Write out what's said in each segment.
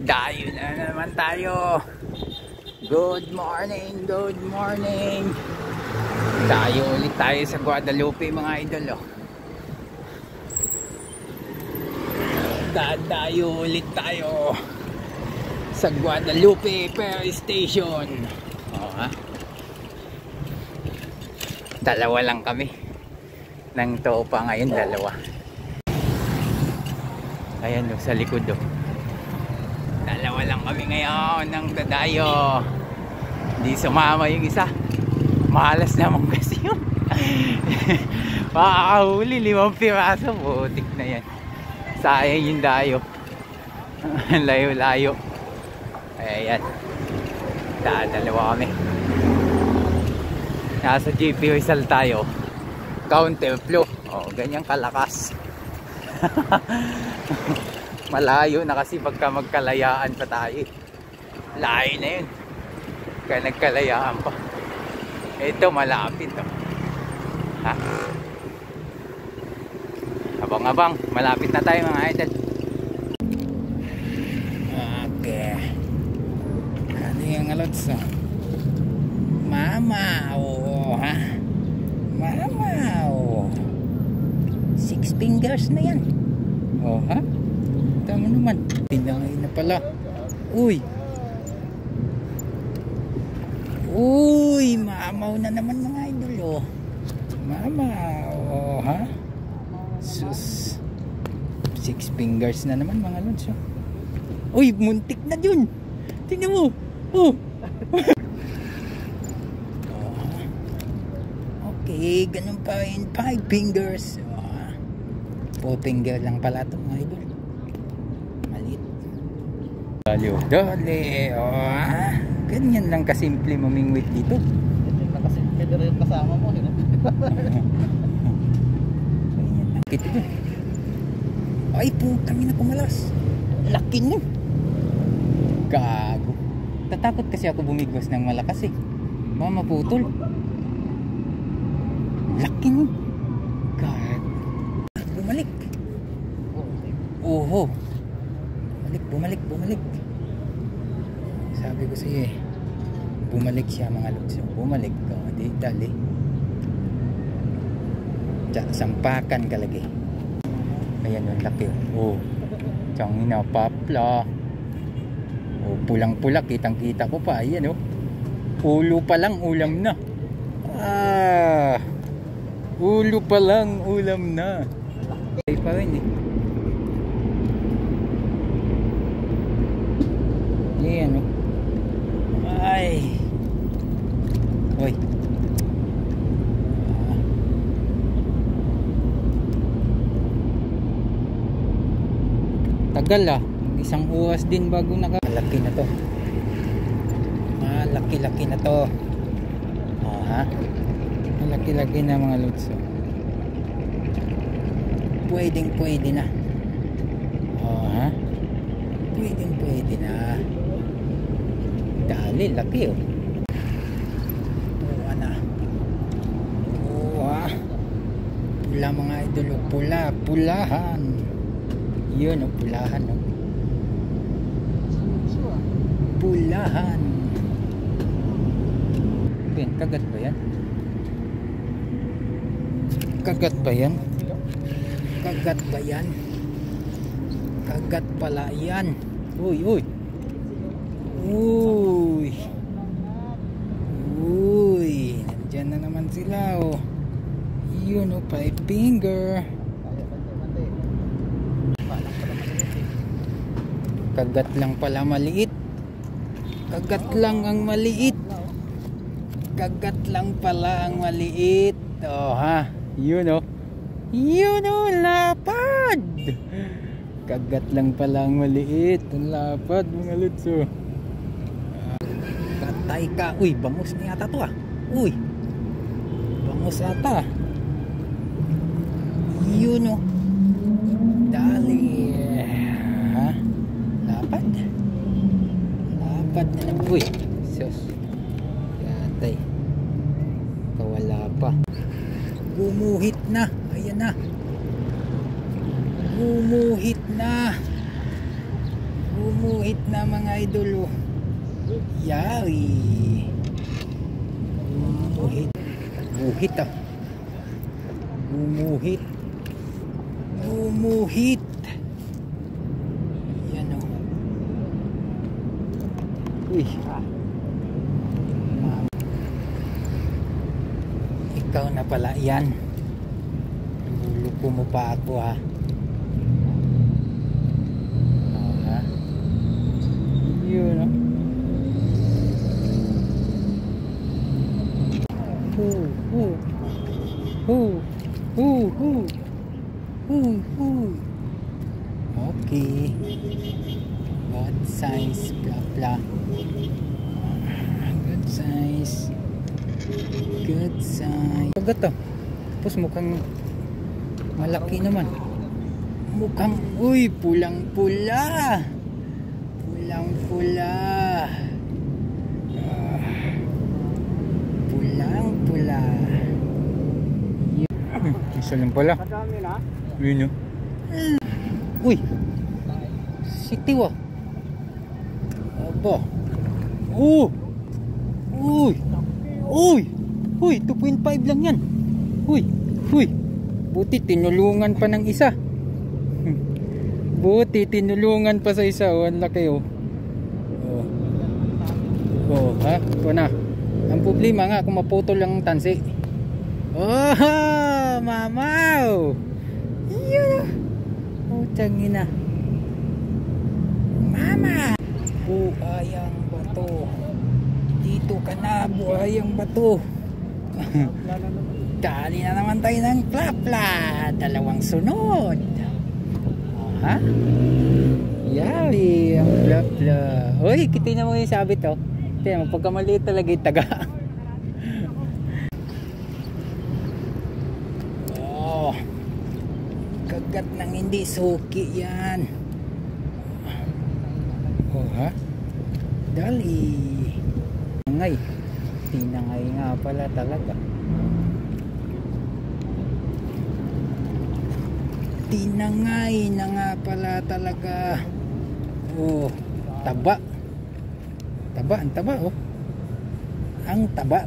Dayo na naman tayo. Good morning, good morning. Dayo ulit tayo sa Guadalupe mga idol. Dadayo ulit tayo sa Guadalupe Ferry Station. Dalawa lang kami ng topa ngayon, dalawa. Ayan o, sa likod o. Dalawa lang kami ngayon ng dadayo. Hindi sumama yung isa. Malas naman kasi yun. Makakahuli 5 piraso. Butik na yan. Sayang yung dayo. Layo-layo. Ayan. Dalawa kami. Nasa GP Rizal tayo. Counterflow. Ganyan kalakas. Malayo na kasi pagka magkalayaan pa tayo. Layo na yun. Kaya nagkalayaan pa. Ito malapit oh. Abang-abang, malapit na tayo mga idol. Okay. Ano yung alots oh? Mama oh, ha? Mama oh. 6 fingers na yan. Oh ha? Tama naman. Tinangay na pala. Uy. Uy, mamaw na naman mga idol oh. Mamaw oh, ha? Sus. 6 fingers na naman mga lods oh. Uy, muntik na dun. Tingnan mo. Oh. Okay, ganun pa rin. 5 fingers. 4 finger lang pala ito mga idol. Malit. Dali. Ganyan lang kasimple mamingwit dito. Ganyan lang kasimple na rin kasama mo. Ganyan lang kito. Ay po, kami na pumalas. Laki nun. Gago. Tatakot kasi ako bumigwas ng malakas eh. Baka maputol. Laki nun. Gago. Bumalik. Oho. Bumalik. Sabi ko sa'yo eh. Bumalik siya mga lods. Bumalik. Di dali. Sampakan kalagi. Ayan yung laki. Oh. Tiyang hinapapla. Oh, pulang-pula. Kitang-kita ko pa. Ayan oh. Ulo pa lang ulam na. Ulo pa lang ulam na. Ay pa rin eh. Ayan oh. Ay. Uy. Tagal ah. Isang oras din bago malaki na to. Malaki-laki na to. Ha? Malaki-laki na mga lods. Pwede na. Ha? Pwede na. Dali, laki oh. Pula mga idol oh. Pulahan. Yun oh, pulahan oh. Pulahan. Ben, kagat ba yan? Kagat pala yan. Uy. Nandyan na naman sila oh. Yun oh, 5 finger. Kagat lang pala maliit. Kagat lang pala ang maliit. Oh ha. Yun oh, lapad. Kagat lang pala ang maliit. Ang lapad mga lods oh. Katay ka. Uy, bangus na yata to ah. Uy, bangus ata. Yun oh. Dali. Ha? Lapad na lang. Uy, sus. Katay. Kawala pa. Gumuhit na. Ayan na. Gumuhit Gumuhit na mga idol. Yawi. Gumuhit. Guhit ah. Gumuhit. Gumuhit. Yan o. Uy. Ikaw na pala yan. Luluko mo pa ako ha. Yun o. Okay. Good size, blah blah. Good size. Good size. Pagkat to. Tapos mukhang malaki naman. Mukhang, uy, pulang-pula. Pulang-pula. Pulang-pula. Isa lang pala. Yun yun. Uy. Sitiwa. Aba. Oh. Uy. Uy. Uy, 2.5 lang yan. Uy. Uy. Buti tinulungan pa ng isa. Buti tinulungan pa sa isa. Oh, ang laki oh. Oh. Oh, ha? Ito na. Ang problema nga kung maputol lang ang tansi. Oh, mamaw. Yun. Oh, tangina. Mama. Buhayang bato. Dito ka na, buhayang bato. Dali na naman tayo ng plapla. Dalawang sunod. Oh, ha? Yari ang plapla. Uy, kita na mo yung sabit oh. Tignan mo, pagka maliit talaga yung taga. Oh, kagat ng hindi suki yan. Oh ha? Dali. Tinangay. Tinangay nga pala talaga. Tinangay na nga pala talaga. Oh, taba. Taba, ang taba oh. Ang taba.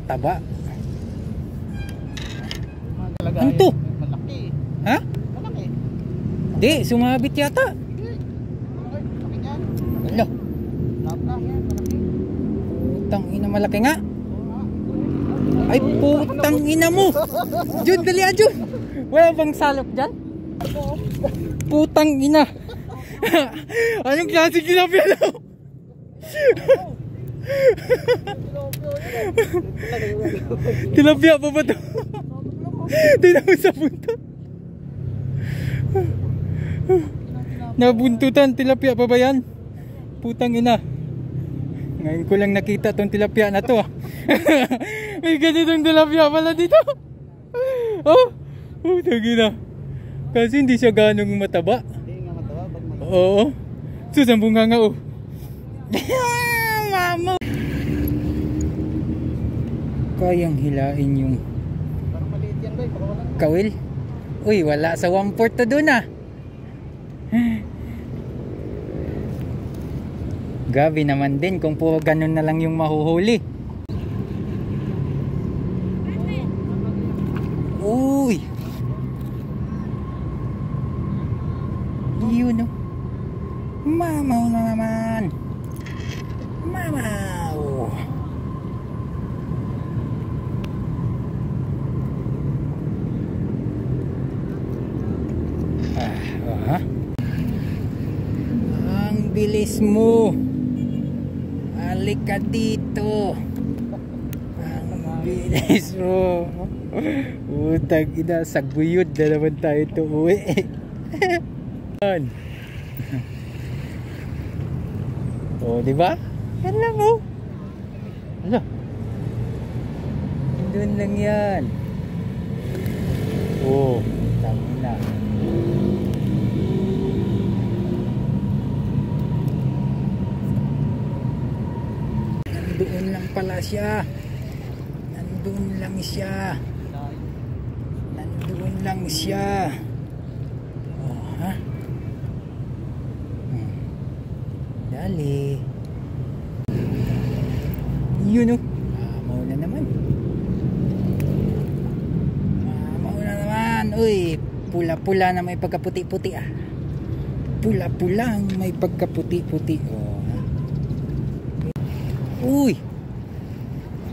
Ano to? Malaki. Ha? Malaki. Di, sumabit yata. Malaki yan. Wala. Lapla yan, malaki. Putang ina, malaki nga. Ay, putang ina mo. Jun, dali Jun. Wala bang salop dyan? Putang ina. Anong klase tilapia daw? Tilapia pa ba ito? Tingnan mo sa punta. Nabuntutan, tilapia pa ba yan? Putang ina. Ngayon ko lang nakita tong tilapia na to. May ganitong tilapia pala dito. Oh, putang ina. Kasi hindi siya ganong mataba. Hindi nga mataba. Oo. Susambong nga oh. Mama. Kayang hilain yung Parang maliit yan boy. Baka wala. kawil. Uy, wala sa 1/4 to dun ah. Gabi naman din kung po ganun na lang yung mahuhuli. Uy. Yun oh. Mamaw na naman. Mamaw. Ah, ang bilis mo. Halika dito. Ang bilis mo. Utang ina, saguyod na naman tayo ito uwi. Oh, di ba? Yan lang oh. Ano? Doon lang yan. Oh, tama na. Nandoon lang pala siya. Nandoon lang siya. Nandoon lang siya. Oh, ha? Dali. Yun o. Mauna naman. Mauna naman. Uy, pula-pula na may pagkaputi-puti ah. Pula-pulang may pagkaputi-puti. Oh. Uy.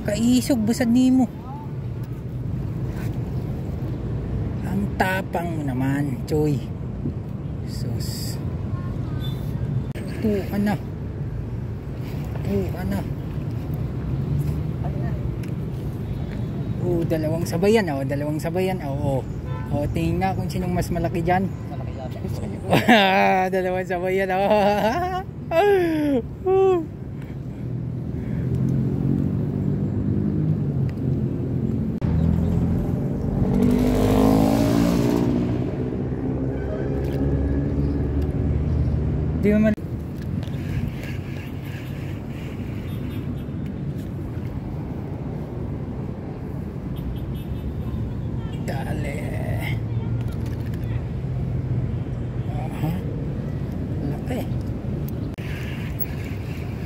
Kaisog basad nimo. Ang tapang mo naman, Choy. Sus. Puka na. Puka na. Oh, dalawang sabayan. Oh, dalawang sabayan. Oh, oh. Oh, tingin nga kung sinong mas malaki dyan. Malaki yan. Dalawang sabayan. Oh. Di mo man. Dali. Laki.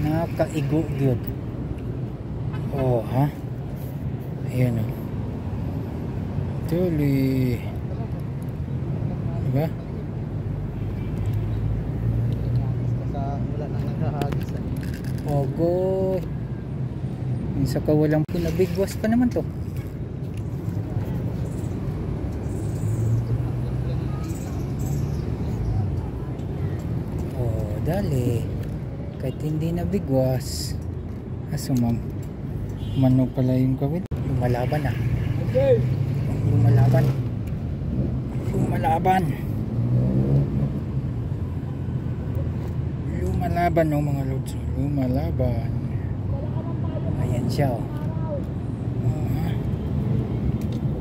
Nakaigo gyud. Oh, ha? Ayan oh. Dali. Diba? Wala nang naghahagis. Ogo. Minsan ka walang pinabigwas pa naman to. Oh, dali. Kahit hindi nabigwas. Asumam. Mano pala yung kawit. Lumalaban ah. Okay. Lumalaban. Lumalaban. Lumalaban no mga lods. Lumalaban. Ayan siya oh.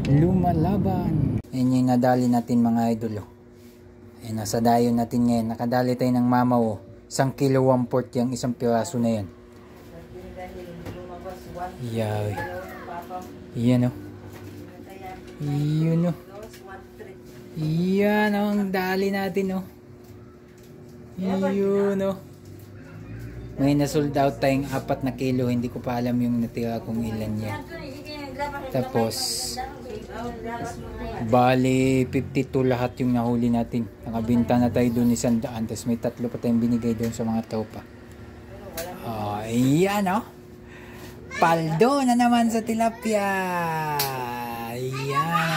Lumalaban. Ayan yung nadali natin mga idol oh. Ayan, nasa dayon natin ngayon. Nakadali tayo ng mama oh. 1 kilo 1/4 yung isang piraso na yan. Yaw. Yan oh. Yun oh. Yan oh, ang dali natin oh. Yun oh. May na-sold out tayong 4 na kilo. Hindi ko pa alam yung natira kung ilan yan. Tapos bali 52 lahat yung nahuli natin. Nakabinta na tayo doon 100. Tapos may 3 pa tayong binigay doon sa mga tropa. Ayan oh. Paldo na naman sa tilapia. Ayan